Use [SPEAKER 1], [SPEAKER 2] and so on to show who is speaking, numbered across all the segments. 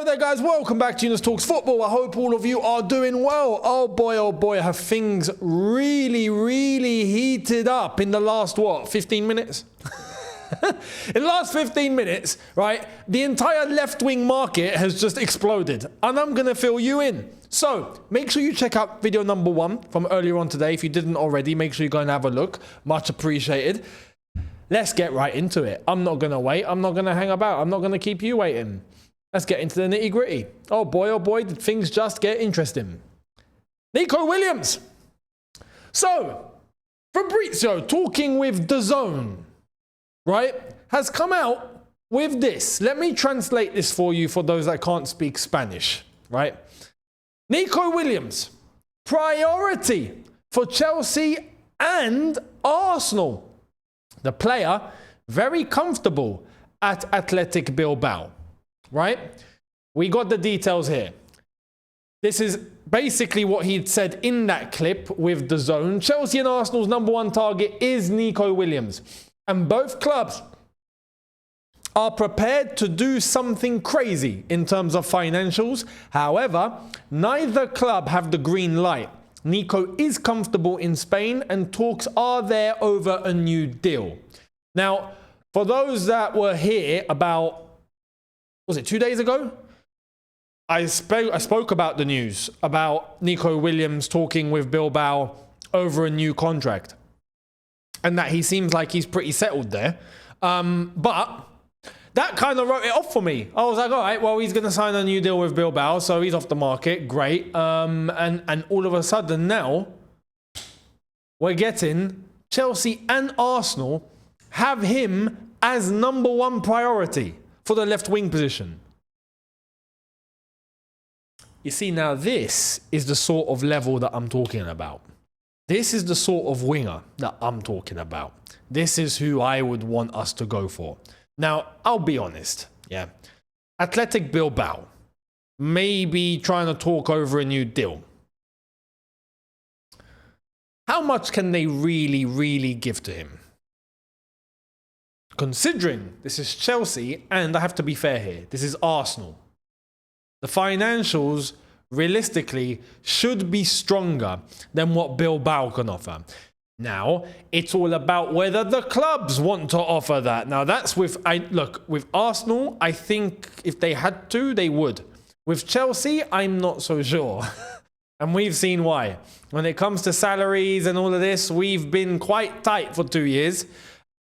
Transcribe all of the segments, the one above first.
[SPEAKER 1] Hello there guys, welcome back to Younes Talks Football. I hope all of you are doing well. Oh boy, have things really heated up in the last, 15 minutes? In the last 15 minutes, right, the entire left-wing market has just exploded, and I'm going to fill you in. So, make sure you check out video number 1 from earlier on today. If you didn't already, make sure you go and have a look. Much appreciated. Let's get right into it. I'm not going to wait. I'm not going to hang about. I'm not going to keep you waiting. Let's get into the nitty-gritty. Oh boy, did things just get interesting. Nico Williams. So, Fabrizio, talking with DAZN, right, has come out with this. Let me translate this for you for those that can't speak Spanish, right? Nico Williams, priority for Chelsea and Arsenal. The player, very comfortable at Athletic Bilbao, right? We got the details here. This is basically what he'd said in that clip with DAZN. Chelsea and Arsenal's #1 target is Nico Williams. And both clubs are prepared to do something crazy in terms of financials. However, neither club have the green light. Nico is comfortable in Spain and talks are there over a new deal. Now, for those that were here about, was it 2 days ago? I spoke about the news about Nico Williams talking with Bilbao over a new contract. And that he seems like he's pretty settled there. But that kind of wrote it off for me. I was like, all right, well, he's going to sign a new deal with Bilbao, so he's off the market. Great. And all of a sudden now, we're getting Chelsea and Arsenal have him as #1 priority for the left wing position. You see, now this is the sort of level that I'm talking about. This is the sort of winger that I'm talking about. This is who I would want us to go for. Now, I'll be honest, yeah. Athletic Bilbao, maybe trying to talk over a new deal. How much can they really give to him? Considering this is Chelsea, and I have to be fair here, this is Arsenal. The financials, realistically, should be stronger than what Bilbao can offer. Now, it's all about whether the clubs want to offer that. Now, that's with Arsenal, I think if they had to, they would. With Chelsea, I'm not so sure. And we've seen why. When it comes to salaries and all of this, we've been quite tight for 2 years.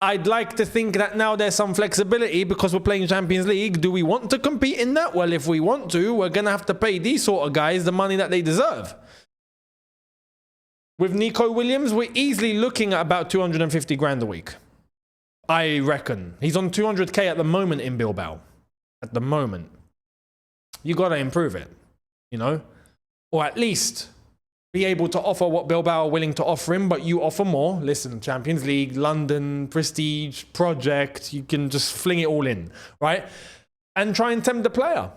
[SPEAKER 1] I'd like to think that now there's some flexibility because we're playing Champions League. Do we want to compete in that? Well, if we want to, we're going to have to pay these sort of guys the money that they deserve. With Nico Williams, we're easily looking at about 250 grand a week. I reckon. He's on 200k at the moment in Bilbao. At the moment. You got to improve it, you know? Or at least be able to offer what Bilbao are willing to offer him, but you offer more. Listen, Champions League, London, prestige, project, you can just fling it all in, right? And try and tempt the player.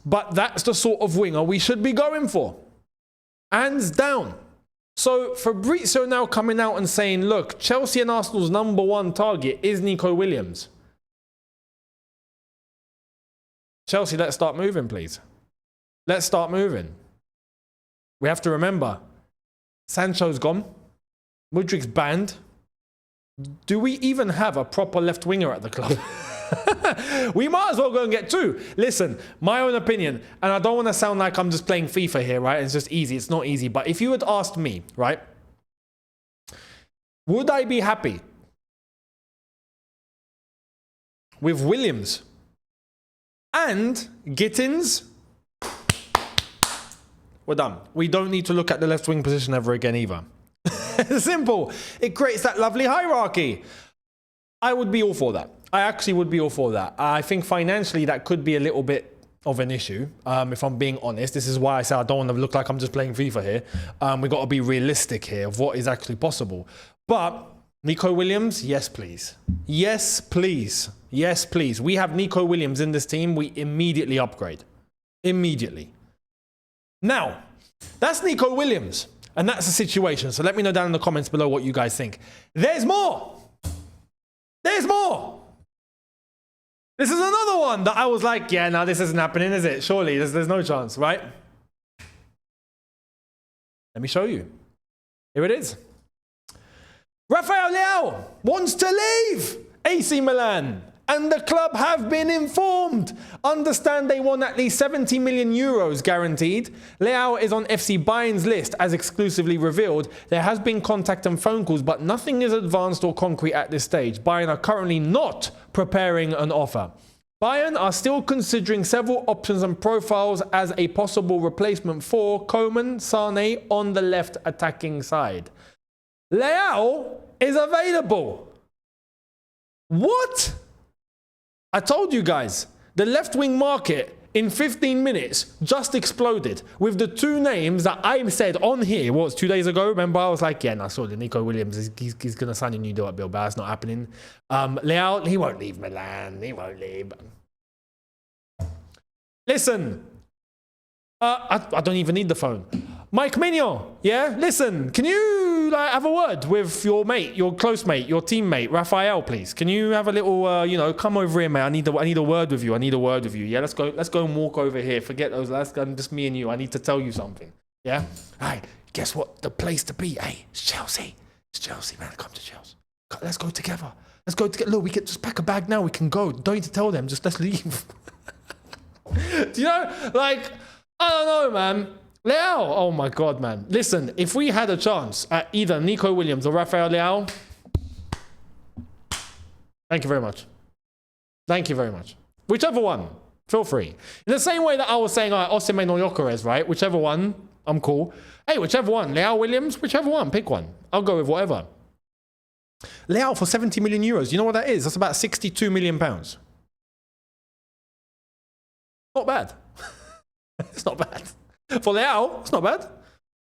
[SPEAKER 1] But that's the sort of winger we should be going for. Hands down. So Fabrizio now coming out and saying, look, Chelsea and Arsenal's #1 target is Nico Williams. Chelsea, let's start moving, please. Let's start moving. We have to remember, Sancho's gone. Mudrik's banned. Do we even have a proper left winger at the club? We might as well go and get 2. Listen, my own opinion, and I don't want to sound like I'm just playing FIFA here, right? It's just easy. It's not easy. But if you had asked me, right, would I be happy with Williams and Gittins? We're done. We don't need to look at the left wing position ever again either. Simple. It creates that lovely hierarchy. I would be all for that. I actually would be all for that. I think financially that could be a little bit of an issue, if I'm being honest. This is why I say I don't want to look like I'm just playing FIFA here. We've got to be realistic here of what is actually possible. But Nico Williams, yes, please. Yes, please. Yes, please. We have Nico Williams in this team. We immediately upgrade. Immediately. Now, that's Nico Williams, and that's the situation. So let me know down in the comments below what you guys think. There's more. There's more. This is another one that I was like, yeah, no, this isn't happening, is it? Surely, there's no chance, right? Let me show you. Here it is. Rafael Leao wants to leave AC Milan. And the club have been informed. Understand they want at least 70 million euros guaranteed. Leao is on FC Bayern's list as exclusively revealed. There has been contact and phone calls, but nothing is advanced or concrete at this stage. Bayern are currently not preparing an offer. Bayern are still considering several options and profiles as a possible replacement for Coman, Sane on the left attacking side. Leao is available. What? I told you guys, the left-wing market in 15 minutes just exploded with the two names that I said on here, what was 2 days ago? Remember, I was like, yeah, I saw the Nico Williams, he's going to sign a new deal at Bilbao. That's not happening. Leao, he won't leave Milan. He won't leave. Listen, I don't even need the phone. Mike Mignon, yeah? Listen, can you have a word with your mate, your close mate, your teammate, Rafael, please? Can you have a little, come over here, mate? I need a word with you. I need a word with you. Yeah, let's go and walk over here. Forget those lads. Just me and you. I need to tell you something. Yeah? Hey, guess what? The place to be, hey, it's Chelsea. It's Chelsea, man. Come to Chelsea. Let's go together. Let's go together. Look, we can just pack a bag now. We can go. Don't need to tell them. Just let's leave. Do you know, like, I don't know, man. Leao, oh my God, man. Listen, if we had a chance at either Nico Williams or Rafael Leao, thank you very much. Thank you very much. Whichever one, feel free. In the same way that I was saying, Osimhen or Gyökeres, right? Whichever one, I'm cool. Hey, whichever one, Leao, Williams, whichever one, pick one. I'll go with whatever. Leao for 70 million euros. You know what that is? That's about 62 million pounds. Not bad. It's not bad. For Leao, it's not bad.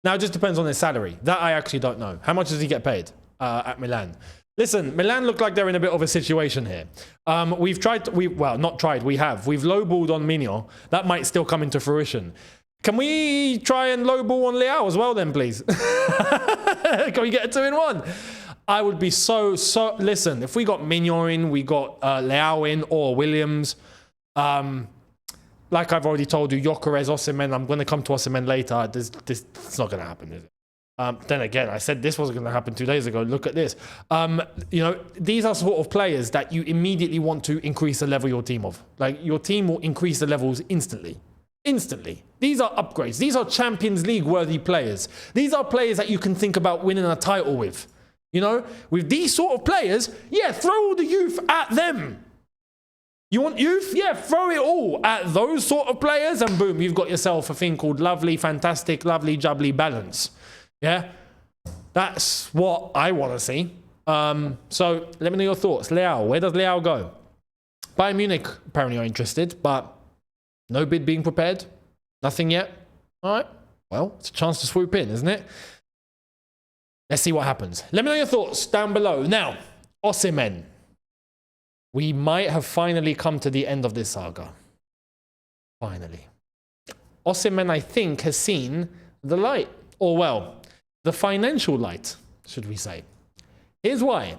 [SPEAKER 1] Now, it just depends on his salary. That I actually don't know. How much does he get paid at Milan? Listen, Milan look like they're in a bit of a situation here. We've tried, not tried, we have. We've lowballed on Mignon. That might still come into fruition. Can we try and lowball on Leao as well then, please? Can we get a 2-in-1? I would be so, listen, if we got Mignon in, we got Leao in, or Williams, like I've already told you, Gyökeres, Osimhen, I'm going to come to Osimhen later. It's not going to happen, is it? Then again, I said this wasn't going to happen 2 days ago. Look at this. These are sort of players that you immediately want to increase the level of your team of. Like, your team will increase the levels instantly. Instantly. These are upgrades. These are Champions League worthy players. These are players that you can think about winning a title with. You know, with these sort of players, yeah, throw all the youth at them. You want youth? Yeah, throw it all at those sort of players and boom, you've got yourself a thing called lovely, fantastic, lovely, jubbly balance. Yeah? That's what I want to see. So let me know your thoughts. Leao, where does Leao go? Bayern Munich apparently are interested, but no bid being prepared. Nothing yet. All right. Well, it's a chance to swoop in, isn't it? Let's see what happens. Let me know your thoughts down below. Now, Osimhen. We might have finally come to the end of this saga. Finally. Osimhen, I think, has seen the light. Or, well, the financial light, should we say. Here's why.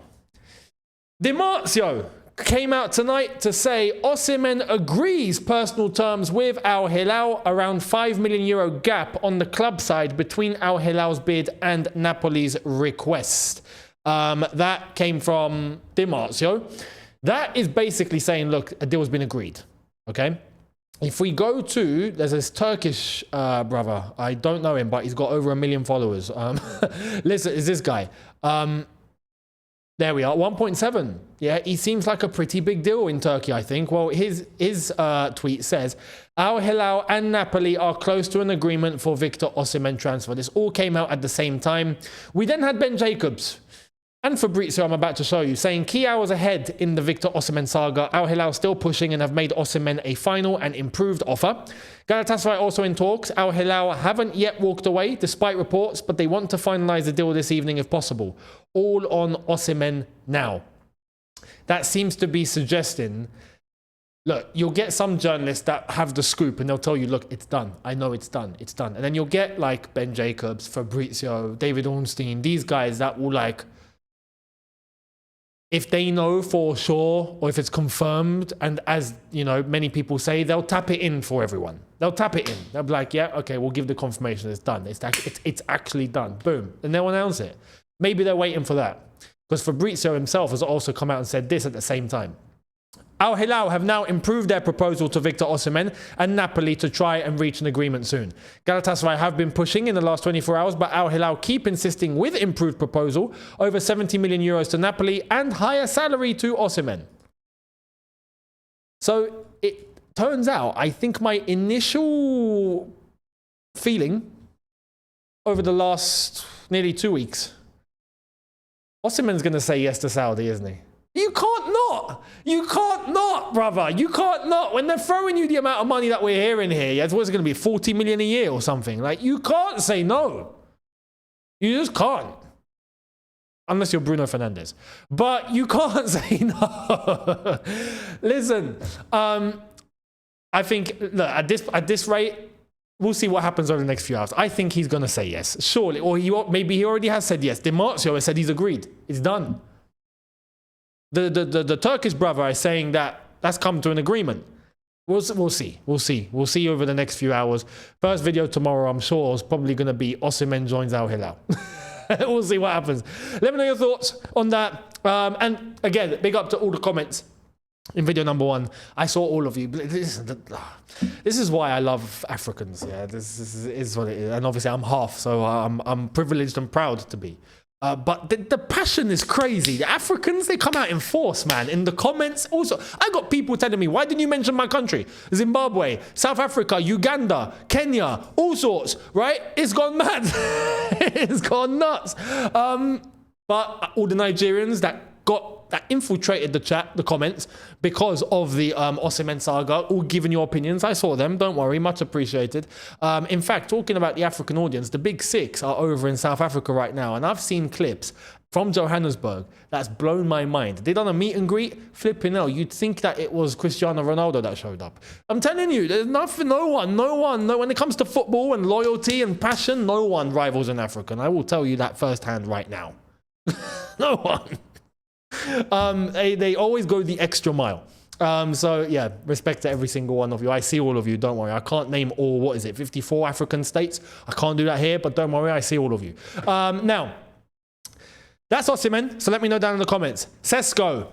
[SPEAKER 1] Di Marzio came out tonight to say Osimhen agrees personal terms with Al-Hilal, around €5 million gap on the club side between Al-Hilal's bid and Napoli's request. That came from Di Marzio. That is basically saying, look, a deal's been agreed, okay? If we go to, there's this Turkish brother. I don't know him, but he's got over 1 million followers. Listen, is this guy. There we are, 1.7. Yeah, he seems like a pretty big deal in Turkey, I think. Well, his tweet says, Al-Hilal and Napoli are close to an agreement for Victor Osimhen transfer. This all came out at the same time. We then had Ben Jacobs and Fabrizio, I'm about to show you, saying key hours ahead in the Victor Osimhen saga. Al-Hilal still pushing and have made Osimhen a final and improved offer. Galatasaray also in talks. Al-Hilal haven't yet walked away, despite reports, but they want to finalise the deal this evening if possible. All on Osimhen now. That seems to be suggesting, look, you'll get some journalists that have the scoop and they'll tell you, look, it's done. I know it's done. It's done. And then you'll get like Ben Jacobs, Fabrizio, David Ornstein, these guys that will like, if they know for sure, or if it's confirmed, and as you know, many people say, they'll tap it in for everyone. They'll tap it in. They'll be like, yeah, okay, we'll give the confirmation it's done. It's actually done. Boom. And they'll announce it. Maybe they're waiting for that. Because Fabrizio himself has also come out and said this at the same time. Al-Hilal have now improved their proposal to Victor Osimhen and Napoli to try and reach an agreement soon. Galatasaray have been pushing in the last 24 hours, but Al-Hilal keep insisting with improved proposal, over 70 million euros to Napoli and higher salary to Osimhen. So it turns out, I think my initial feeling over the last nearly 2 weeks, Osimhen's going to say yes to Saudi, isn't he? You can't not. You can't not, brother. You can't not. When they're throwing you the amount of money that we're hearing here, yeah, what's it going to be, 40 million a year or something? Like, you can't say no. You just can't. Unless you're Bruno Fernandes. But you can't say no. Listen, I think, look, at this rate, we'll see what happens over the next few hours. I think he's going to say yes. Surely. Or maybe he already has said yes. Di Marzio has said he's agreed. It's done. The Turkish brother is saying that that's come to an agreement. We'll see. We'll see over the next few hours. First video tomorrow, I'm sure, is probably going to be Osimhen joins Al-Hilal. We'll see what happens. Let me know your thoughts on that. And again, big up to all the comments in video number 1. I saw all of you. This is why I love Africans. Yeah, this is what it is. And obviously, I'm half, so I'm privileged and proud to be. But the passion is crazy. The Africans, they come out in force, man. In the comments, also, I got people telling me, why didn't you mention my country? Zimbabwe, South Africa, Uganda, Kenya, all sorts, right? It's gone mad. It's gone nuts. But all the Nigerians that infiltrated the chat, the comments, because of the Osimhen saga, all giving your opinions. I saw them, don't worry, much appreciated. In fact, talking about the African audience, the Big Six are over in South Africa right now, and I've seen clips from Johannesburg that's blown my mind. They done a meet and greet, flipping hell. You'd think that it was Cristiano Ronaldo that showed up. I'm telling you, there's nothing, no one, when it comes to football and loyalty and passion, no one rivals an African. I will tell you that firsthand right now. No one. They always go the extra mile. So yeah, respect to every single one of you. I see all of you, don't worry. I can't name all, what is it, 54 African states? I can't do that here, but don't worry, I see all of you. Now, that's Osimhen, so let me know down in the comments. Sesko.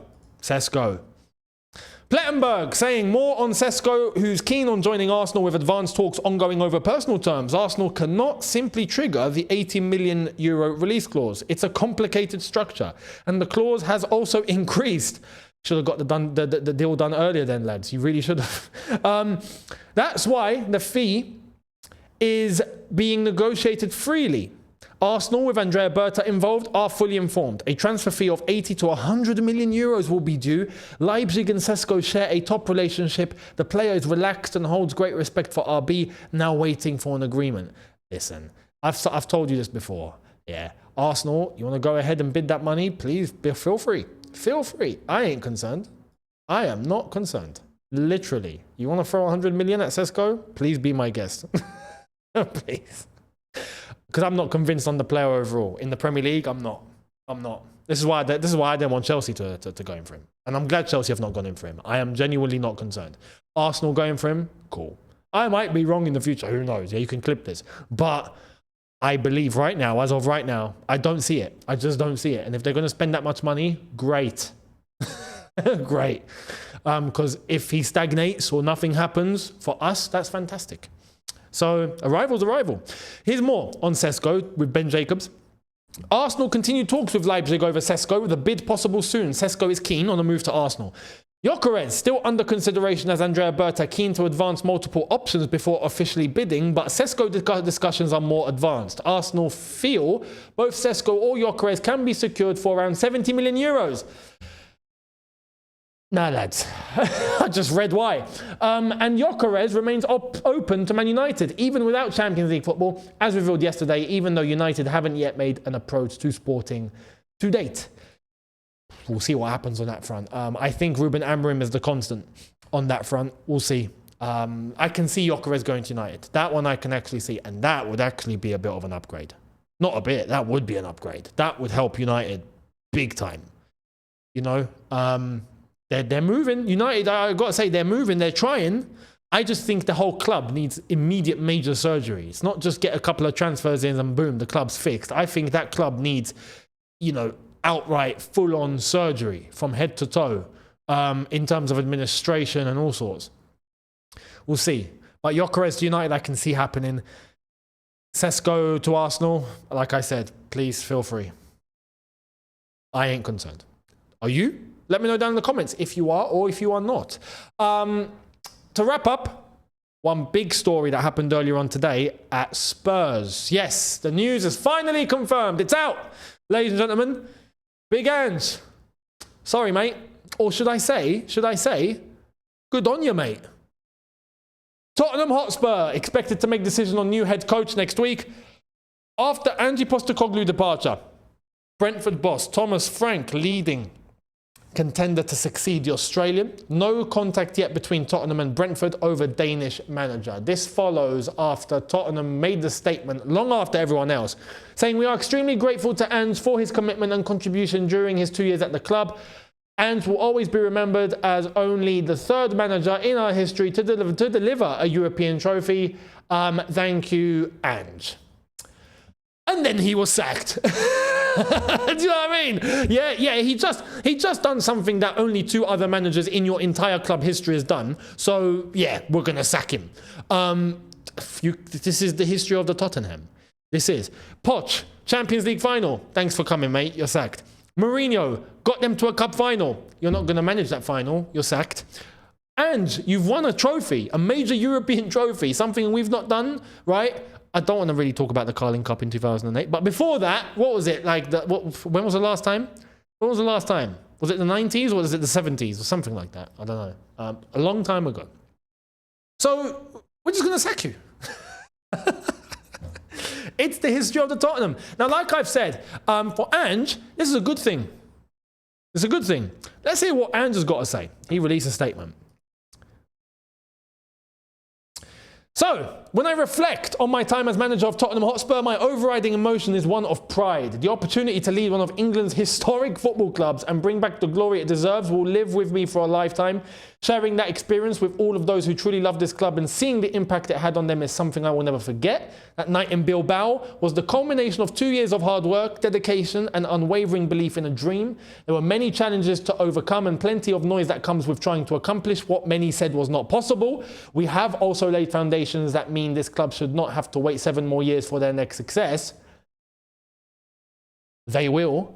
[SPEAKER 1] Plettenberg saying more on Sesko, who's keen on joining Arsenal with advanced talks ongoing over personal terms. Arsenal cannot simply trigger the 80 million euro release clause. It's a complicated structure, and the clause has also increased. Should have got the deal done earlier then, lads. You really should have. That's why the fee is being negotiated freely. Arsenal, with Andrea Berta involved, are fully informed. A transfer fee of 80 to 100 million euros will be due. Leipzig and Sesko share a top relationship. The player is relaxed and holds great respect for RB, now waiting for an agreement. Listen, I've told you this before. Yeah, Arsenal, you want to go ahead and bid that money? Please, feel free. Feel free. I ain't concerned. I am not concerned. Literally. You want to throw 100 million at Sesko? Please be my guest. Please. Because I'm not convinced on the player overall. In the Premier League, I'm not. This is why I didn't want Chelsea to go in for him. And I'm glad Chelsea have not gone in for him. I am genuinely not concerned. Arsenal going for him? Cool. I might be wrong in the future. Who knows? Yeah, you can clip this. But I believe right now, as of right now, I don't see it. I just don't see it. And if they're going to spend that much money, great. Great. Because if he stagnates or nothing happens, for us, that's fantastic. So, a rival's a rival. Here's more on Sesko with Ben Jacobs. Arsenal continue talks with Leipzig over Sesko with a bid possible soon. Sesko is keen on a move to Arsenal. Gyökeres still under consideration as Andrea Berta keen to advance multiple options before officially bidding, but Sesko discussions are more advanced. Arsenal feel both Sesko or Gyökeres can be secured for around 70 million euros. Nah, lads. I just read why. And Gyökeres remains open to Man United, even without Champions League football, as revealed yesterday, even though United haven't yet made an approach to Sporting to date. We'll see what happens on that front. I think Ruben Amorim is the constant on that front. We'll see. I can see Gyökeres going to United. That one I can actually see, and that would actually be a bit of an upgrade. Not a bit, that would be an upgrade. That would help United big time. You know, they're moving. United, I got to say, they're moving. They're trying. I just think the whole club needs immediate major surgery. It's not just get a couple of transfers in and boom, the club's fixed. I think that club needs, you know, outright full-on surgery from head to toe in terms of administration and all sorts. We'll see. But Gyökeres to United, I can see happening. Sesko to Arsenal, like I said, please feel free. I ain't concerned. Are you? Let me know down in the comments if you are or if you are not. To wrap up, one big story that happened earlier on today at Spurs. Yes, the news is finally confirmed. It's out, ladies and gentlemen. Big Ange. Sorry, mate. Or should I say, good on you, mate. Tottenham Hotspur expected to make decision on new head coach next week after Ange Postecoglou departure. Brentford boss Thomas Frank leading contender to succeed the Australian. No contact yet between Tottenham and Brentford over Danish manager. This follows after Tottenham made the statement long after everyone else, saying, "We are extremely grateful to Ange for his commitment and contribution during his 2 years at the club. Ange will always be remembered as only the third manager in our history to deliver a European trophy. Thank you, Ange." And then he was sacked. Do you know what I mean? Yeah, he just done something that only 2 other managers in your entire club history has done. So yeah, we're gonna sack him. This is the history of the Tottenham. This is Poch, Champions League final. Thanks for coming, mate. You're sacked. Mourinho got them to a cup final. You're not gonna manage that final. You're sacked. And you've won a trophy, a major European trophy, something we've not done, right? I don't want to really talk about the Carling Cup in 2008. But before that, what was it? When was the last time? When was the last time? Was it the 90s or was it the 70s or something like that? I don't know. A long time ago. So we're just going to sack you. It's the history of the Tottenham. Now, like I've said, for Ange, this is a good thing. It's a good thing. Let's hear what Ange has got to say. He released a statement. So, when I reflect on my time as manager of Tottenham Hotspur, my overriding emotion is one of pride. The opportunity to lead one of England's historic football clubs and bring back the glory it deserves will live with me for a lifetime. Sharing that experience with all of those who truly love this club and seeing the impact it had on them is something I will never forget. That night in Bilbao was the culmination of 2 years of hard work, dedication and unwavering belief in a dream. There were many challenges to overcome and plenty of noise that comes with trying to accomplish what many said was not possible. We have also laid foundations that mean this club should not have to wait 7 more years for their next success. They will.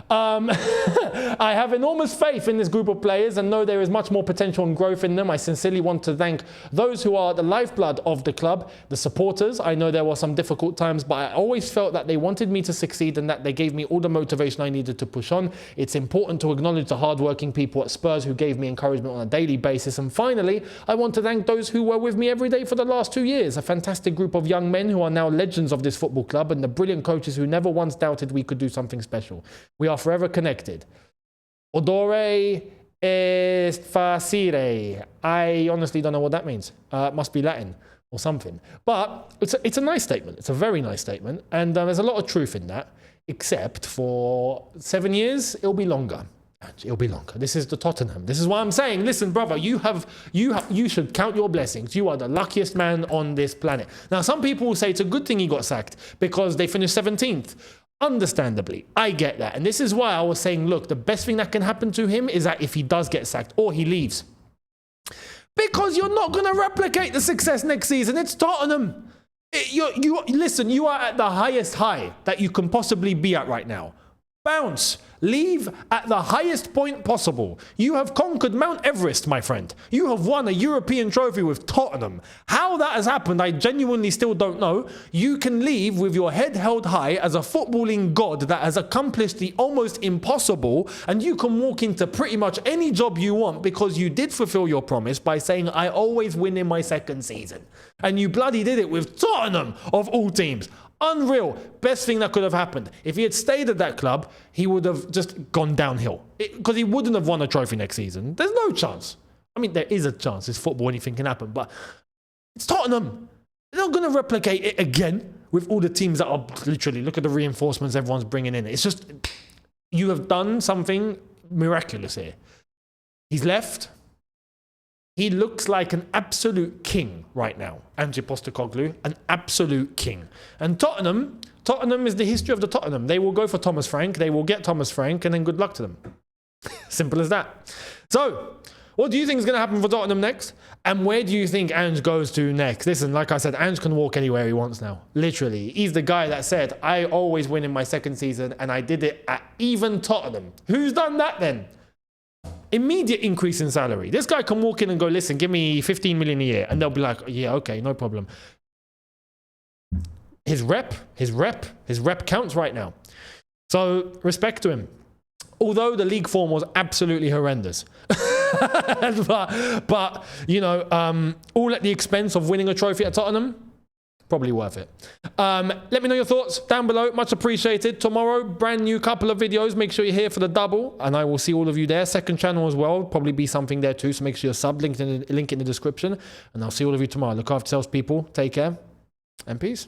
[SPEAKER 1] I have enormous faith in this group of players and know there is much more potential and growth in them. I sincerely want to thank those who are the lifeblood of the club, the supporters. I know there were some difficult times, but I always felt that they wanted me to succeed and that they gave me all the motivation I needed to push on. It's important to acknowledge the hardworking people at Spurs who gave me encouragement on a daily basis. And finally, I want to thank those who were with me every day for the last 2 years. A fantastic group of young men who are now legends of this football club and the brilliant coaches who never once doubted we could do something special. We are forever connected. Odore est facile. I honestly don't know what that means. It must be Latin or something. But it's a nice statement. It's a very nice statement. And there's a lot of truth in that, except for 7 years, it'll be longer. It'll be longer. This is the Tottenham. This is what I'm saying. Listen, brother, you should count your blessings. You are the luckiest man on this planet. Now, some people will say it's a good thing he got sacked because they finished 17th. Understandably, I get that. And this is why I was saying, look, the best thing that can happen to him is that if he does get sacked or he leaves. Because you're not going to replicate the success next season. It's Tottenham. Listen, you are at the highest high that you can possibly be at right now. Bounce. Leave at the highest point possible. You have conquered Mount Everest, my friend. You have won a European trophy with Tottenham. How that has happened, I genuinely still don't know. You can leave with your head held high as a footballing god that has accomplished the almost impossible, and you can walk into pretty much any job you want because you did fulfill your promise by saying, I always win in my second season. And you bloody did it with Tottenham, of all teams. Unreal. Best thing that could have happened. If he had stayed at that club, he would have just gone downhill. Because he wouldn't have won a trophy next season. There's no chance. I mean, there is a chance. It's football, anything can happen. But it's Tottenham. They're not going to replicate it again with all the teams that are literally, look at the reinforcements everyone's bringing in. It's just, you have done something miraculous here. He's left. He looks like an absolute king right now. Ange Postecoglou, an absolute king. And Tottenham is the history of the Tottenham. They will go for Thomas Frank. They will get Thomas Frank, and then good luck to them. Simple as that. So, what do you think is going to happen for Tottenham next? And where do you think Ange goes to next? Listen, like I said, Ange can walk anywhere he wants now. Literally. He's the guy that said, I always win in my second season, and I did it at even Tottenham. Who's done that then? Immediate increase in salary. This guy can walk in and go, listen, give me 15 million a year. And they'll be like, yeah, okay, no problem. His rep counts right now. So respect to him. Although the league form was absolutely horrendous. but you know, all at the expense of winning a trophy at Tottenham, probably worth it. Let me know your thoughts down below. Much appreciated. Tomorrow, brand new couple of videos. Make sure you're here for the double, and I will see all of you there. Second channel as well. Probably be something there too. So make sure you're sub. Link in the description, and I'll see all of you tomorrow. Look after yourselves, people. Take care, and peace.